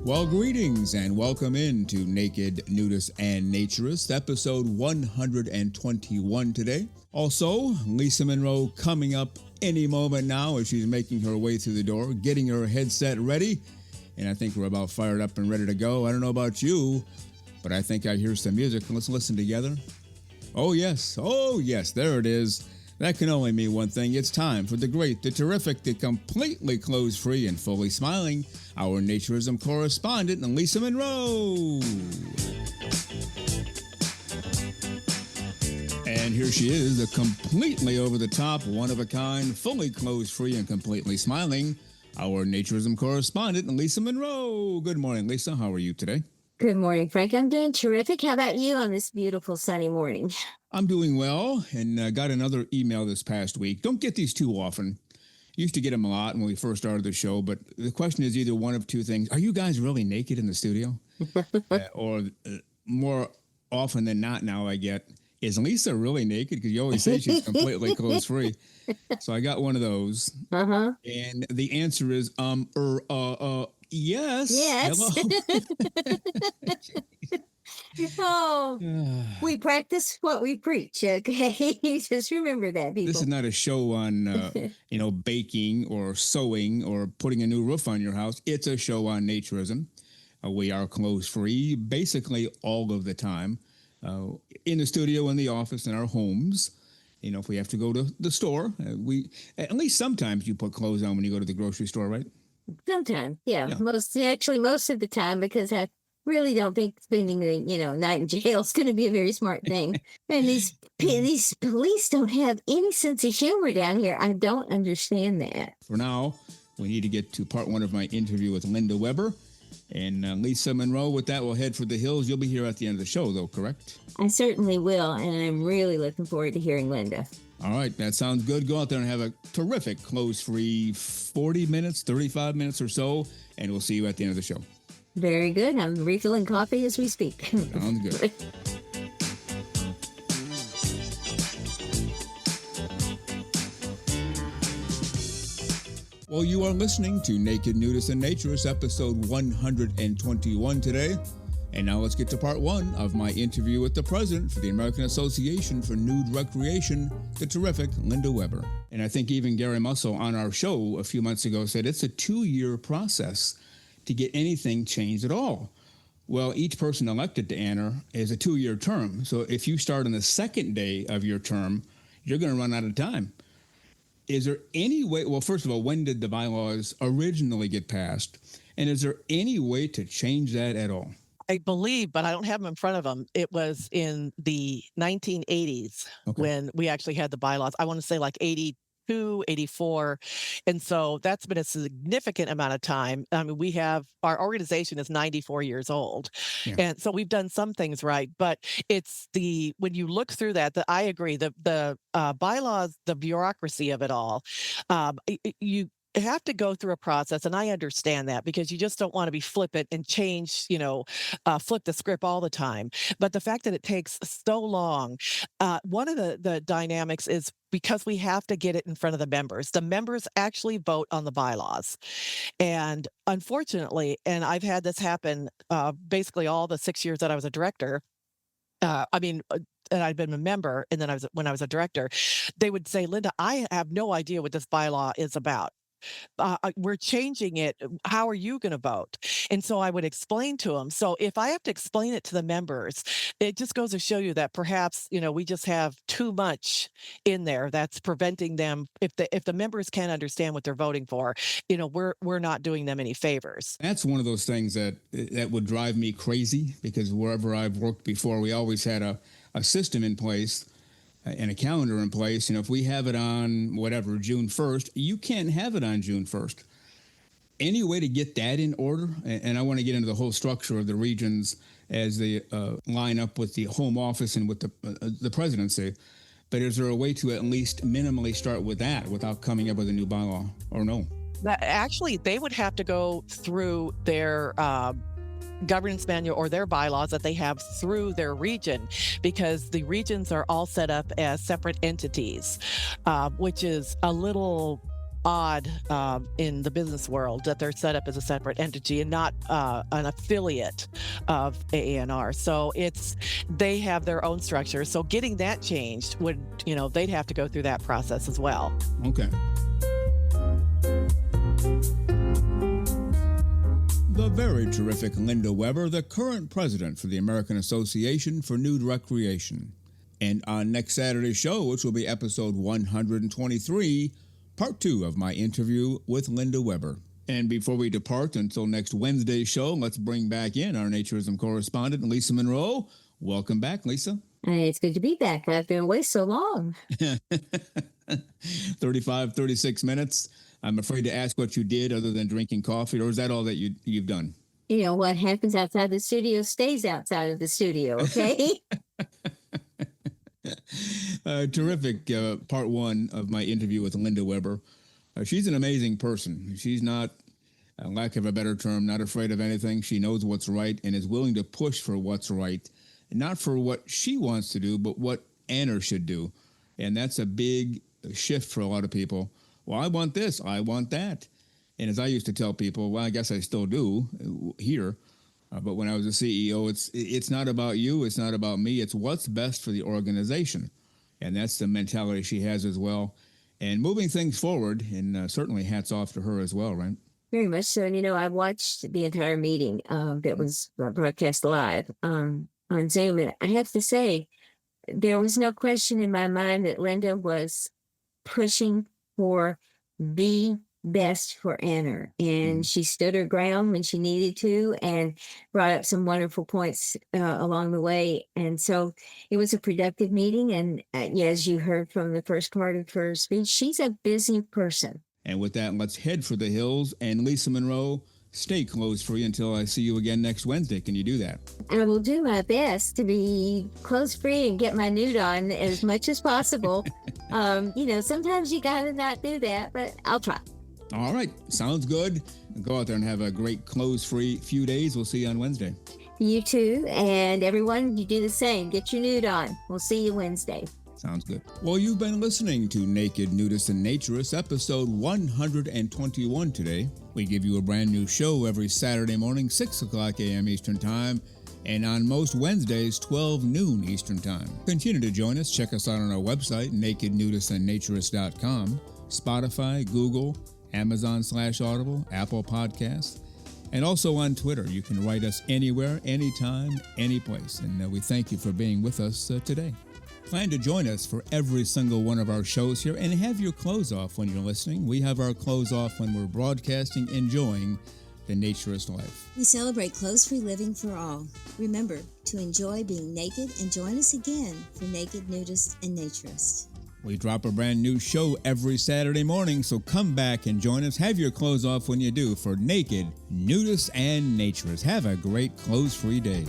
Well, greetings and welcome into Naked, Nudists, and Naturists, episode 121 today. Also, Lisa Monroe coming up any moment now as she's making her way through the door, getting her headset ready, and I think we're about fired up and ready to go. I don't know about you, but I think I hear some music. Let's listen together. Oh, yes, there it is. That can only mean one thing. It's time for the great, the terrific, the completely clothes-free and fully smiling, our naturism correspondent, Lisa Monroe. And here she is, the completely over-the-top, one-of-a-kind, fully clothes-free and completely smiling, our naturism correspondent, Lisa Monroe. Good morning, Lisa. How are you today? Good morning, Frank. I'm doing terrific. How about you on this beautiful sunny morning? I'm doing well, and got another email this past week. Don't get these too often. Used to get them a lot when we first started the show, but the question is either one of two things. Are you guys really naked in the studio? Or more often than not now I get, is Lisa really naked? Because you always say she's completely clothes-free. So I got one of those. Uh-huh. And the answer is, yes. Yes. Oh, we practice what we preach, okay? Just remember that, people. This is not a show on, baking or sewing or putting a new roof on your house. It's a show on naturism. We are clothes-free basically all of the time, in the studio, in the office, in our homes. You know, if we have to go to the store, at least sometimes you put clothes on when you go to the grocery store, right? Sometimes, yeah. Most of the time, because I really don't think spending the night in jail is going to be a very smart thing. And these police don't have any sense of humor down here. I don't understand that. For now, we need to get to part one of my interview with Linda Weber. And Lisa Monroe, with that, we'll head for the hills. You'll be here at the end of the show, though, correct? I certainly will, and I'm really looking forward to hearing Linda. All right, that sounds good. Go out there and have a terrific clothes-free 40 minutes, 35 minutes or so, and we'll see you at the end of the show. Very good. I'm refilling coffee as we speak. Sounds good. Well, you are listening to Naked, Nudists, and Naturists, episode 121 today. And now let's get to part one of my interview with the president for the American Association for Nude Recreation, the terrific Linda Weber. And I think even Gary Mussel on our show a few months ago said it's a 2-year process to get anything changed at all. Well, each person elected to AANR is a 2-year term. So if you start on the second day of your term, you're going to run out of time. Is there any way, well, first of all, when did the bylaws originally get passed? And is there any way to change that at all? I believe, but I don't have them in front of them. It was in the 1980s when we actually had the bylaws. I want to say like 82, 84. And so that's been a significant amount of time. I mean, our organization is 94 years old. Yeah. And so we've done some things right, but when you look through that, I agree, the bylaws, the bureaucracy of it all, you have to go through a process, and I understand that because you just don't want to be flippant and change, flip the script all the time. But the fact that it takes so long, one of the dynamics is because we have to get it in front of the members. The members actually vote on the bylaws. And unfortunately, and I've had this happen basically all the 6 years that I was a director, and I'd been a member, and then when I was a director, they would say, Linda, I have no idea what this bylaw is about. We're changing it. How are you going to vote? And so I would explain to them. So if I have to explain it to the members, it just goes to show you that perhaps, we just have too much in there that's preventing them. If the members can't understand what they're voting for, we're not doing them any favors. That's one of those things that would drive me crazy, because wherever I've worked before, we always had a system in place and a calendar in place. If we have it on June 1st, you can't have it on June 1st. Any way to get that in order? And I want to get into the whole structure of the regions as they line up with the home office and with the presidency. But is there a way to at least minimally start with that without coming up with a new bylaw, or no? Actually, they would have to go through their governance manual or their bylaws that they have through their region, because the regions are all set up as separate entities, which is a little odd in the business world that they're set up as a separate entity and not an affiliate of AANR. So they have their own structure. So getting that changed would, they'd have to go through that process as well. Okay. The very terrific Linda Weber, the current president for the American Association for Nude Recreation. And on next Saturday's show, which will be episode 123, part 2 of my interview with Linda Weber. And before we depart until next Wednesday's show, let's bring back in our naturism correspondent, Lisa Monroe. Welcome back, Lisa. It's good to be back. I've been away so long. 36 minutes. I'm afraid to ask what you did other than drinking coffee, or is that all that you've done? What happens outside the studio stays outside of the studio, okay? Terrific part 1 of my interview with Linda Weber. She's an amazing person. She's not, lack of a better term, not afraid of anything. She knows what's right and is willing to push for what's right, not for what she wants to do, but what AANR should do. And that's a big shift for a lot of people. Well, I want this, I want that. And as I used to tell people, well, I guess I still do here, but when I was a CEO, it's not about you, it's not about me, it's what's best for the organization. And that's the mentality she has as well. And moving things forward, and certainly hats off to her as well, right? Very much so. And, I watched the entire meeting that was broadcast live on Zoom. And I have to say, there was no question in my mind that Linda was pushing for the best for AANR. And she stood her ground when she needed to and brought up some wonderful points along the way. And so it was a productive meeting. And as you heard from the first part of her speech, she's a busy person. And with that, let's head for the hills. And Lisa Monroe, stay clothes-free until I see you again next Wednesday. Can you do that? I will do my best to be clothes-free and get my nude on as much as possible. Sometimes you gotta not do that, but I'll try. All right. Sounds good. Go out there and have a great clothes-free few days. We'll see you on Wednesday. You too. And everyone, you do the same. Get your nude on. We'll see you Wednesday. Sounds good. Well, you've been listening to Naked Nudists and Naturists, episode 121 today. We give you a brand new show every Saturday morning, 6 o'clock a.m. Eastern Time, and on most Wednesdays, 12 noon Eastern Time. Continue to join us. Check us out on our website, nakednudistandnaturist.com, Spotify, Google, Amazon/Audible, Apple Podcasts, and also on Twitter. You can write us anywhere, anytime, any place. And we thank you for being with us today. Plan to join us for every single one of our shows here and have your clothes off when you're listening. We have our clothes off when we're broadcasting, enjoying the naturist life. We celebrate clothes-free living for all. Remember to enjoy being naked and join us again for Naked Nudists and Naturists. We drop a brand new show every Saturday morning, so come back and join us. Have your clothes off when you do for Naked Nudists and Naturists. Have a great clothes-free day.